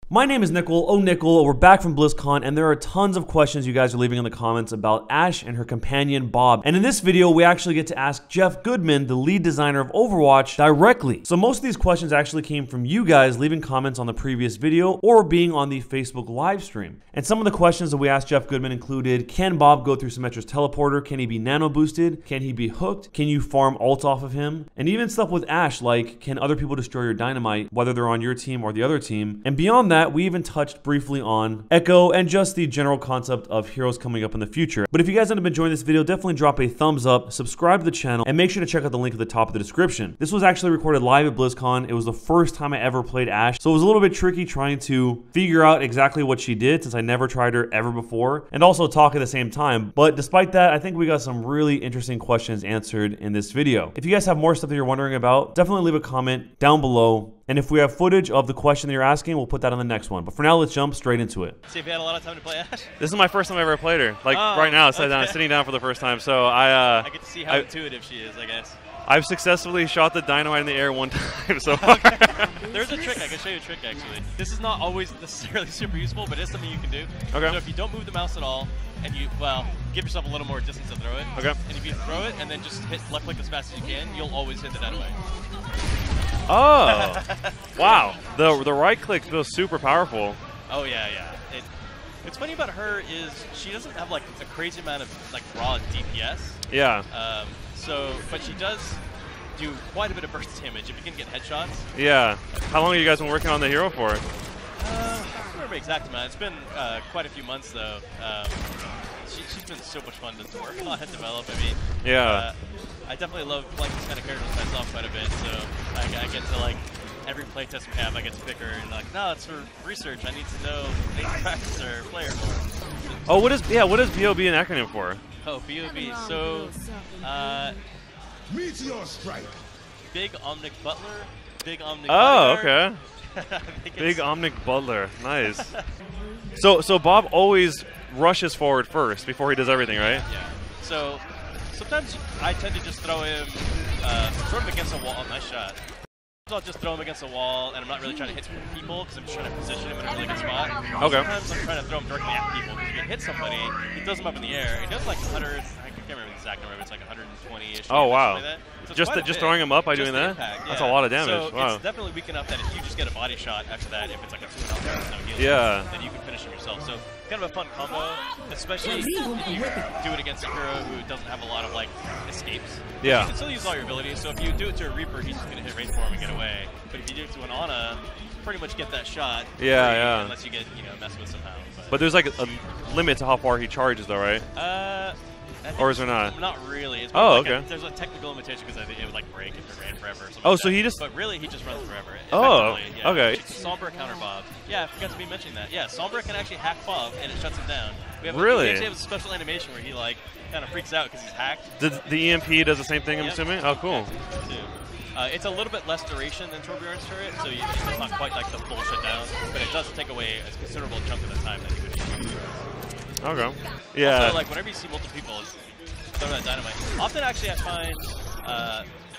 My name is Nickel, Nickel. We're back from BlizzCon, and there are tons of questions you guys are leaving in the comments about Ashe and her companion, Bob. And in this video, we actually get to ask Jeff Goodman, the lead designer of Overwatch, directly. So most of these questions actually came from you guys leaving comments on the previous video or being on the Facebook live stream. And some of the questions that we asked Jeff Goodman included, can Bob go through Symmetra's teleporter? Can he be nano boosted? Can he be hooked? Can you farm ult off of him? And even stuff with Ashe, like, can other people destroy your dynamite, whether they're on your team or the other team? And beyond that, we even touched briefly on Echo and just the general concept of heroes coming up in the future. But if you guys haven't enjoying this video, definitely drop a thumbs up, subscribe to the channel, and make sure to check out the link at the top of the description. This was actually recorded live at BlizzCon. It was the first time I ever played Ashe, so it was a little bit tricky trying to figure out exactly what she did since I never tried her ever before, and also talk at the same time. But despite that, I think we got some really interesting questions answered in this video. If you guys have more stuff that you're wondering about, definitely leave a comment down below. And if we have footage of the question that you're asking, we'll put that on the next one. But for now, let's jump straight into it. See if you had a lot of time to play Ashe? This is my first time I ever played her. Like right now, sitting down for the first time. So I get to see how intuitive she is, I guess. I've successfully shot the dynamite in the air one time so far. There's a trick. I can show you a trick, actually. This is not always necessarily super useful, but it's something you can do. Okay. So if you don't move the mouse at all, and you, well, give yourself a little more distance to throw it. Okay. And if you throw it and then just hit left click as fast as you can, you'll always hit the dynamite. Oh, wow. The right click feels super powerful. Oh, yeah, yeah. What's funny about her is she doesn't have, like, a crazy amount of, like, raw DPS. Yeah. But she does do quite a bit of burst damage if you can get headshots. Yeah. How long have you guys been working on the hero for? I don't remember the exact amount. It's been quite a few months, though. She's been so much fun to work on and develop. I mean, yeah. I definitely love playing this kind of characters myself quite a bit, so I get to, like, every playtest we have, I get to pick her and, like, no, it's for research. I need to know things practice or player for. Oh, what is B.O.B an acronym for? Oh, B.O.B. So, Meteor strike. Big Omnic Butler. Big Omnic. Oh, okay. Big Omnic Butler. Nice. So Bob always rushes forward first before he does everything, right? Yeah. So sometimes I tend to just throw him sort of against a wall. Oh, nice shot. I'll just throw him against a wall, and I'm not really trying to hit people because I'm just trying to position him in a really good spot. Okay. Sometimes I'm trying to throw him directly at people because if you hit somebody, he throws them up in the air. He does like 100. I can't remember the exact number, but it's like 120-ish. Oh wow! Like so just throwing him up by doing that? Impact, yeah. That's a lot of damage. So wow. It's definitely weak enough that if you just get a body shot after that, if it's like a 2-0 no heal, then you can finish him yourself. So kind of a fun combo, especially if you do it against a hero who doesn't have a lot of like escapes. Yeah. You can still use all your abilities. So if you do it to a Reaper, he's just gonna hit range for him and get away. But if you do it to an Ana, you pretty much get that shot. Yeah, yeah. Unless you get messed with somehow. But there's like a limit to how far he charges, though, right? Or is there not? Not really. It's okay. There's a technical limitation because I think it would like break if it ran forever. Oh, so he just. But really, he just runs forever. Oh, yeah. okay. Sombra counter Bob. Yeah, I forgot to be mentioning that. Yeah, Sombra can actually hack Bob and it shuts him down. Really? We actually have a special animation where he like kind of freaks out because he's hacked. The EMP does the same thing, I'm assuming? Oh, cool. It's a little bit less duration than Torbjorn's turret, so it's not quite like the full shutdown, but it does take away a considerable chunk of the time that he would use. Okay. Yeah. Also, like whenever you see multiple people throw that dynamite, often actually I find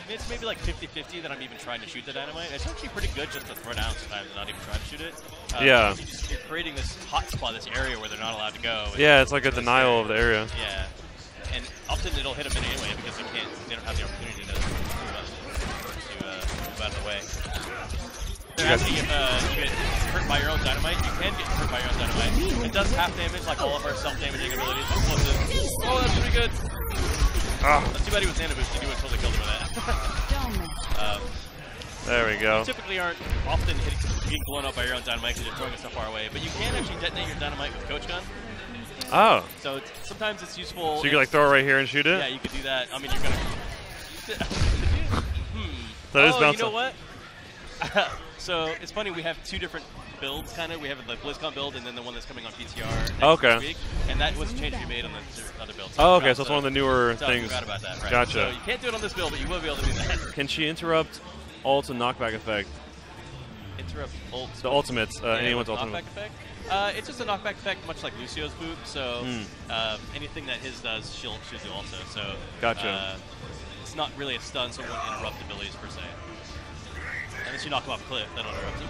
it's maybe like 50-50 that I'm even trying to shoot the dynamite. It's actually pretty good just to throw down sometimes and not even try to shoot it. Yeah. You're creating this hot spot, this area where they're not allowed to go. Yeah, it's like a denial of the area. Yeah. And often it'll hit them anyway because they don't have the opportunity to move out of the way. If you get hurt by your own dynamite, you can get hurt by your own dynamite. It does half damage like all of our self-damaging abilities. Oh, that's pretty good. That's too bad he was nano boosted. You would totally killed him with that. There we go. You typically aren't often getting blown up by your own dynamite because you're throwing it so far away, but you can actually detonate your dynamite with Coach Gun. Oh. So sometimes it's useful. So you can like throw it right here and shoot it? Yeah, you could do that. I mean, you're gonna. That is bouncing. You know what? So it's funny. We have two different builds, kind of. We have the BlizzCon build and then the one that's coming on PTR next week. And that was a change we made on the other build. So okay, so it's one of the newer things. I forgot about that, right? Gotcha. So you can't do it on this build, but you will be able to do that. Can she interrupt ult and knockback effect? Interrupt ult. The ultimates, anyone's ultimate. Knockback effect? It's just a knockback effect, much like Lucio's boot. So anything that his does, she'll do also. So gotcha. It's not really a stun, so it won't interrupt abilities per se. Unless you knock him off a cliff, that'll interrupt you.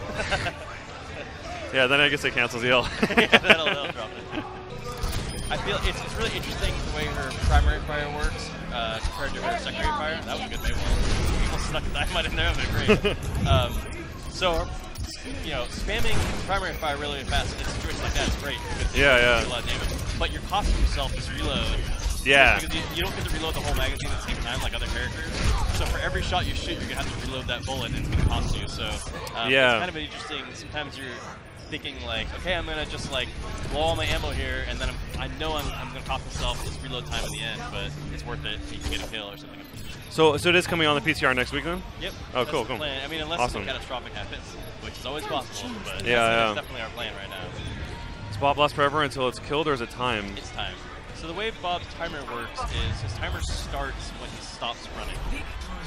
Yeah, then I guess it cancels the L. Yeah, that'll drop it. I feel it's really interesting the way her primary fire works compared to her secondary fire. That was a good paywall. People snuck a dynamite in there, but great. So, you know, spamming primary fire really fast in a situation like that is great. Yeah. Do a lot of damage. But you're costing yourself this reload. Yeah. Because you don't get to reload the whole magazine at the same time like other characters. So for every shot you shoot, you're going to have to reload that bullet, and it's going to cost you. So it's kind of interesting. Sometimes you're thinking like, okay, I'm going to just like blow all my ammo here, and then I know I'm going to cost myself this reload time in the end, but it's worth it if you can get a kill or something. So it is coming on the PTR next week then? Yep. Oh, that's cool. Plan. I mean, unless something catastrophic happens, which is always possible, but that's definitely our plan right now. Does Bob last forever until it's killed, or is it time? It's time. So the way Bob's timer works is his timer starts when he stops running.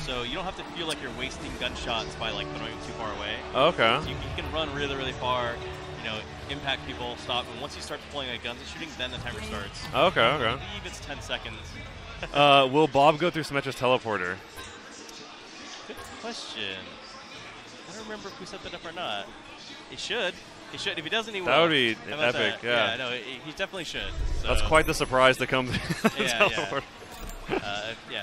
So you don't have to feel like you're wasting gunshots by like throwing too far away. Okay. So you can run really, really far, you know, impact people, stop, and once you start deploying like guns and shooting, then the timer starts. Okay. I believe it's 10 seconds. Will Bob go through Symmetra's teleporter? Good question. I don't remember if we set that up or not. It should. He should. If he doesn't, he will. That would be epic. That? Yeah. No, he definitely should. So. That's quite the surprise to come. Yeah.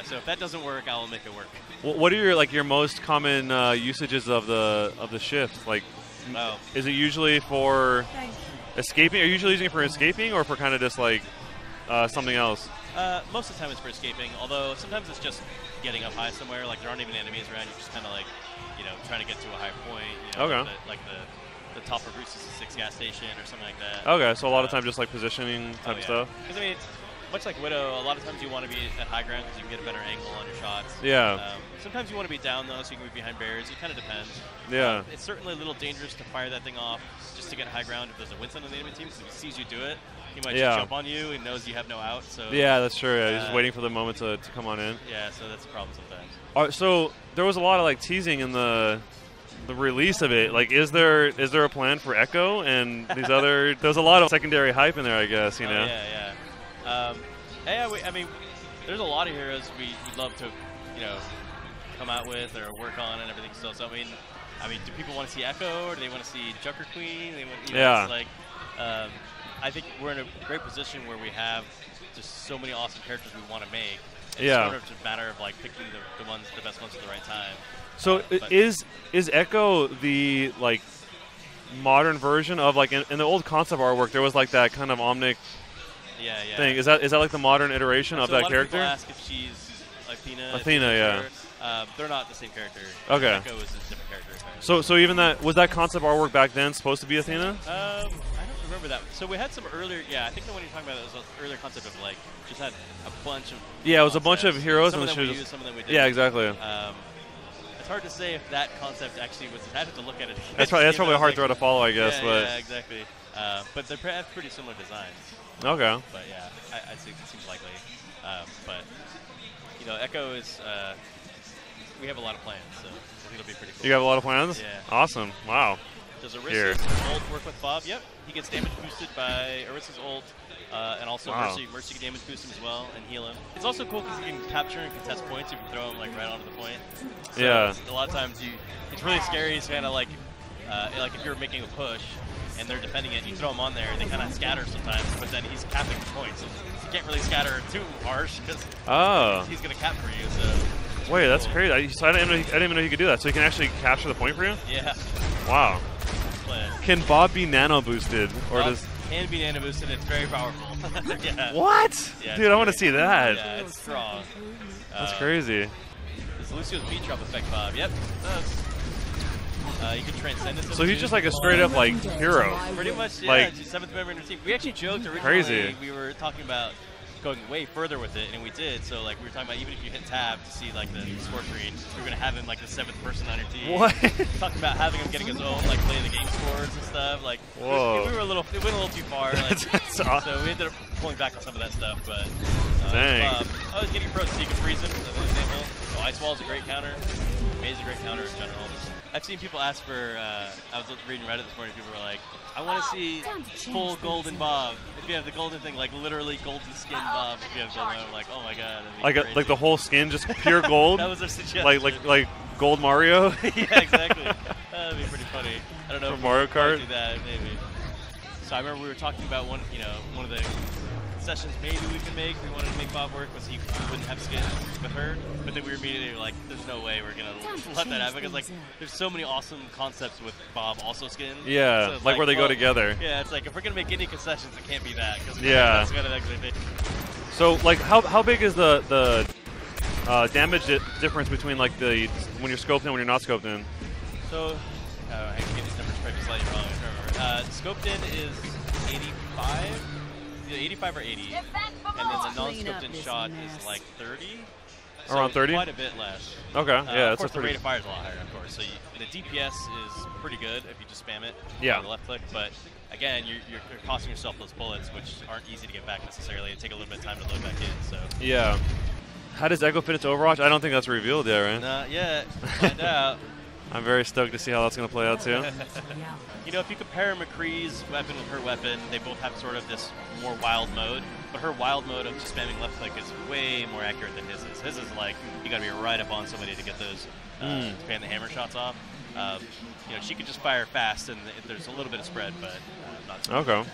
So if that doesn't work, I'll make it work. What are your most common usages of the shift? Like, is it usually for escaping? Are you usually using it for escaping, or for kind of just like something else? Most of the time it's for escaping. Although sometimes it's just getting up high somewhere. Like there aren't even enemies around. You're just kind of like, you know, trying to get to a high point. You know, okay. Like the top of Route 66 gas station or something like that. Okay, so a lot of times just like positioning type stuff. Because I mean, much like Widow, a lot of times you want to be at high ground because you can get a better angle on your shots. Yeah. Sometimes you want to be down though, so you can be behind barriers. It kind of depends. Yeah. It's certainly a little dangerous to fire that thing off just to get high ground if there's a Winston on the enemy team. Because if he sees you do it, he might just jump on you and knows you have no out. So yeah, that's true. Yeah, he's just waiting for the moment to come on in. Yeah, so that's a problem sometimes. So there was a lot of like teasing in the release of it. Like, is there a plan for Echo and these other? There's a lot of secondary hype in there, I guess. You know. Yeah. I mean, there's a lot of heroes we'd love to, you know, come out with or work on and everything still. So I mean, do people want to see Echo or do they want to see Jucker Queen? It's like, I think we're in a great position where we have just so many awesome characters we want to make. It's sort of just a matter of like picking the best ones at the right time. So is Echo the like modern version of like in the old concept artwork there was like that kind of Omnic thing? Is that like the modern iteration of that character? People ask if she's Athena. Athena, they're not the same character. Okay. Echo is a different character. So even that concept artwork back then supposed to be Athena? I don't remember that. So we had some earlier. Yeah, I think the one you're talking about was an earlier concept of like just had a bunch of. Yeah, it was a bunch of heroes some and of them we used, some of them we didn't. Yeah, exactly. It's hard to say if that concept actually was. I have to look at it. That's probably a hard throw to follow, I guess. Yeah, exactly. But they have pretty similar designs. Okay. But yeah, I think it seems likely. But you know, Echo is. We have a lot of plans, so I think it'll be pretty cool. You have a lot of plans? Yeah. Awesome. Wow. Does Orisa's ult work with Bob? Yep. He gets damage boosted by Orisa's ult, and also Mercy can damage boost him as well and heal him. It's also cool because you can capture and contest points. You can throw him like right onto the point. So a lot of times it's really scary. It's kind of like if you're making a push and they're defending it, you throw them on there and they kind of scatter sometimes, but then he's capping the points. So you can't really scatter too harsh because he's going to cap for you. So wait, that's crazy. I didn't even know he could do that. So he can actually capture the point for you? Yeah. Wow. Can Bob be nano boosted, or Bob can be nano boosted? It's very powerful. Yeah. What? Yeah, dude, I want to see that. Yeah, it's strong. That's crazy. Does Lucio's beat drop affect Bob? Yep. You can transcend it. So he's just like a straight up like hero. Pretty much, yeah. Like, 7th member in the team. We actually joked originally. Crazy. We were talking about going way further with it, and we did. So like we were talking about even if you hit tab to see like the score screen, we were gonna have him like the 7th person on your team. What? Talking about having him getting his own like play the game scores and stuff. Like we went a little too far. Like, that's awesome. So we ended up pulling back on some of that stuff. But dang. I was getting approached so you can freeze him. As an example. So Ice Wall is a great counter. Amazing great counter in general. I've seen people ask for. I was reading Reddit this morning. People were like, "I want to see full golden Bob. If you have the golden thing, like literally golden skin Bob. If you have golden, I'm like, oh my god, like the whole skin, just pure gold. That was their suggestion. Like gold Mario. Yeah, exactly. That would be pretty funny. I don't know. For Mario Kart? Do that, maybe. So I remember we were talking about one of the sessions maybe we could make. We wanted to make Bob work was he wouldn't have skin with her, but then we were immediately like, there's no way we're gonna let that happen because like there's so many awesome concepts with Bob also skin. Yeah, so like where they go together. Yeah, it's like if we're gonna make any concessions, it can't be that. Cause that's gonna actually be. So like how big is the damage difference between like when you're scoped in and when you're not scoped in? So I can get these numbers probably slightly wrong. I remember. Scoped in is 85. 85 or 80, and then the non-scoped in shot is like 30. So around 30? Quite a bit less. Okay, yeah, of course, the rate of fire is a lot higher, of course. So the DPS is pretty good if you just spam it on the left click, but again, you're costing yourself those bullets, which aren't easy to get back necessarily. It take a little bit of time to load back in. So yeah. How does Echo fit into Overwatch? I don't think that's revealed yet, right? Not yet. Find out. I'm very stoked to see how that's going to play out too. You know, if you compare McCree's weapon with her weapon, they both have sort of this more wild mode, but her wild mode of just spamming left click is way more accurate than his is. His is like, you gotta be right up on somebody to get those fan the hammer shots off. You know, she can just fire fast and there's a little bit of spread, but not so much.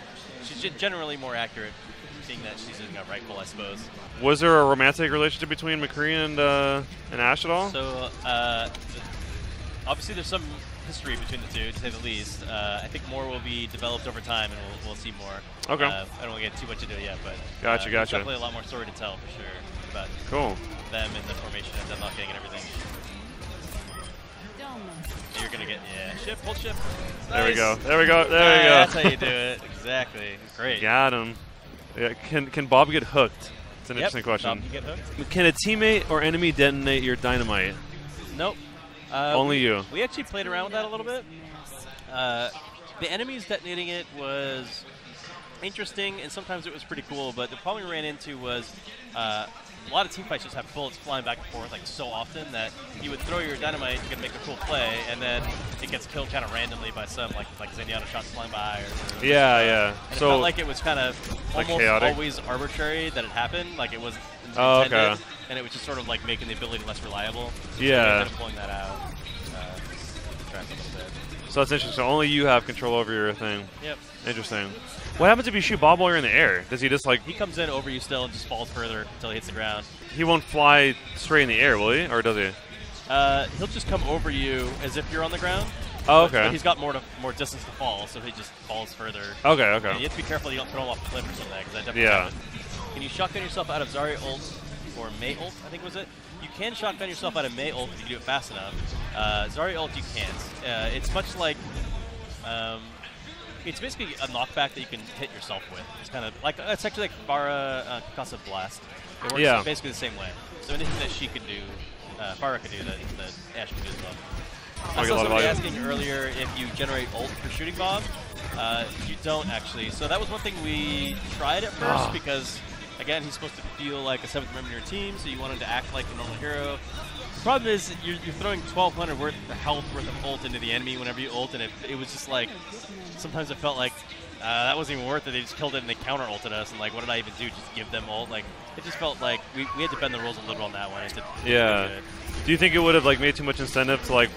She's generally more accurate, being that she's using a rifle, I suppose. Was there a romantic relationship between McCree and Ashe at all? So, obviously there's some history between the two, to say the least. I think more will be developed over time, and we'll see more. Okay. I don't want to get too much into it yet, but gotcha. There's definitely a lot more story to tell for sure about them and the formation and deadlocking and everything. You're gonna get ship, hold ship. Nice. There we go. There we go. There we go. That's how you do it. Exactly. Great. Got him. Yeah, can Bob get hooked? It's an interesting question. Bob can get hooked. Can a teammate or enemy detonate your dynamite? Nope. Only you. We actually played around with that a little bit. The enemies detonating it was interesting, and sometimes it was pretty cool, but the problem we ran into was a lot of team fights just have bullets flying back and forth like so often that you would throw your dynamite, you could make a cool play, and then it gets killed kind of randomly by some like Zenyatta shots flying by. Or yeah. And so it felt like it was kind of like almost chaotic. Always arbitrary that it happened, like it wasn't intended, okay. And it was just sort of like making the ability less reliable. Yeah. So we ended up pulling that out. A little bit. So that's interesting. So only you have control over your thing. Yep. Interesting. What happens if you shoot Bob while you're in the air? Does he just like... He comes in over you still and just falls further until he hits the ground. He won't fly straight in the air, will he? Or does he? He'll just come over you as if you're on the ground. Oh, okay. But he's got more distance to fall, so he just falls further. Okay. And you have to be careful you don't throw him off the cliff or something, because that definitely happens. Can you shotgun yourself out of Zarya ult or Mei ult, I think was it? You can shotgun yourself out of Mei ult if you do it fast enough. Zarya ult you can't. It's much like... it's basically a knockback that you can hit yourself with. It's kind of like it's actually like Pharah Concussive Blast. It works basically the same way. So anything that she can do, Pharah can do that Ashe can do as well. I saw somebody asking earlier if you generate ult for shooting Bob. You don't actually. So that was one thing we tried at first because again he's supposed to feel like a 7th member of your team, so you want him to act like a normal hero. The problem is you're throwing 1,200 worth of health worth of ult into the enemy whenever you ult, and it was just like sometimes it felt like that wasn't even worth it. They just killed it and they counter ulted us, and like what did I even do? Just give them ult? Like it just felt like we had to bend the rules a little on that one. Do you think it would have like made too much incentive to like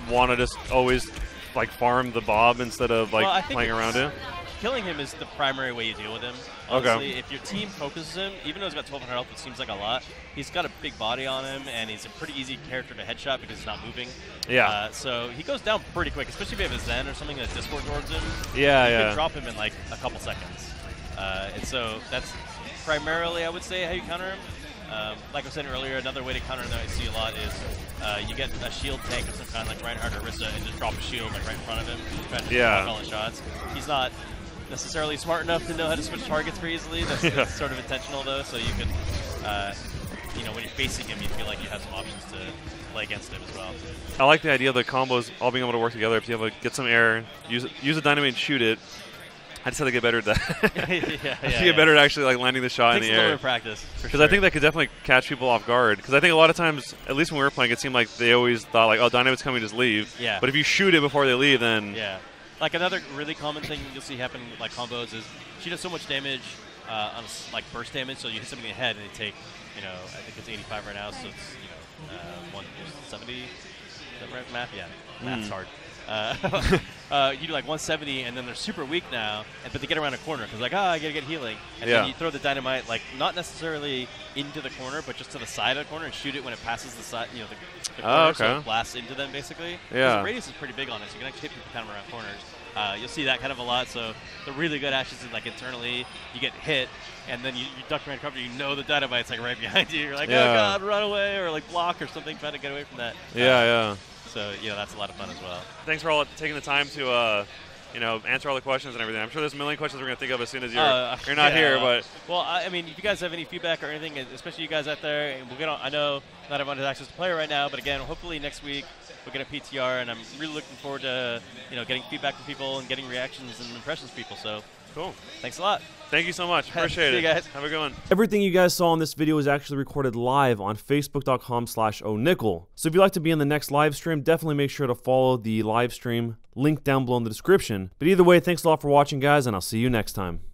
want to just always like farm the Bob instead of like playing around it? Killing him is the primary way you deal with him. Honestly, if your team focuses him, even though he's got 1,200 health, which seems like a lot, he's got a big body on him, and he's a pretty easy character to headshot because he's not moving. Yeah. So he goes down pretty quick, especially if you have a Zen or something that Discord orbs him. You can drop him in like a couple seconds. And so that's primarily, I would say, how you counter him. Like I said earlier, another way to counter him that I see a lot is you get a shield tank of some kind, like Reinhardt or Rissa, and just drop a shield like right in front of him, trying to block all the shots. He's not necessarily smart enough to know how to switch targets very easily. That's sort of intentional though, so you can, when you're facing him, you feel like you have some options to play against him as well. I like the idea of the combos all being able to work together. If you have get some air, use a dynamite and shoot it. I just have to get better at that. I have to get better at actually like landing the shot in the air. Takes a little bit of practice. Because I think that could definitely catch people off guard. Because I think a lot of times, at least when we were playing, it seemed like they always thought like, oh, dynamite's coming, just leave. Yeah. But if you shoot it before they leave, then Like another really common thing you'll see happen with like combos is she does so much damage on like burst damage, so you hit something in the head and they take, I think it's 85 right now, so it's 170. Is that right? Math? Yeah. Math's hard. You do like 170, and then they're super weak now, but they get around a corner because like, I gotta get healing, and then you throw the dynamite like not necessarily into the corner, but just to the side of the corner and shoot it when it passes the side, you know, the corner, so it blasts into them basically. The radius is pretty big on it, so you can actually hit people kind of around corners. You'll see that kind of a lot. So the really good Ashes is like internally, you get hit, and then you duck around cover. You know the dynamite's like right behind you. You're like, oh god, run away or like block or something, trying to get away from that. So that's a lot of fun as well. Thanks for taking the time to answer all the questions and everything. I'm sure there's a million questions we're gonna think of as soon as you're not here. But well, I mean, if you guys have any feedback or anything, especially you guys out there, and we'll get on. I know not everyone has access to play right now, but again, hopefully next week we'll get a PTR, and I'm really looking forward to getting feedback from people and getting reactions and impressions from people. So cool. Thanks a lot. Thank you so much. Appreciate it. See you guys. Have a good one. Everything you guys saw in this video is actually recorded live on facebook.com/onickel. So if you'd like to be in the next live stream, definitely make sure to follow the live stream link down below in the description. But either way, thanks a lot for watching, guys, and I'll see you next time.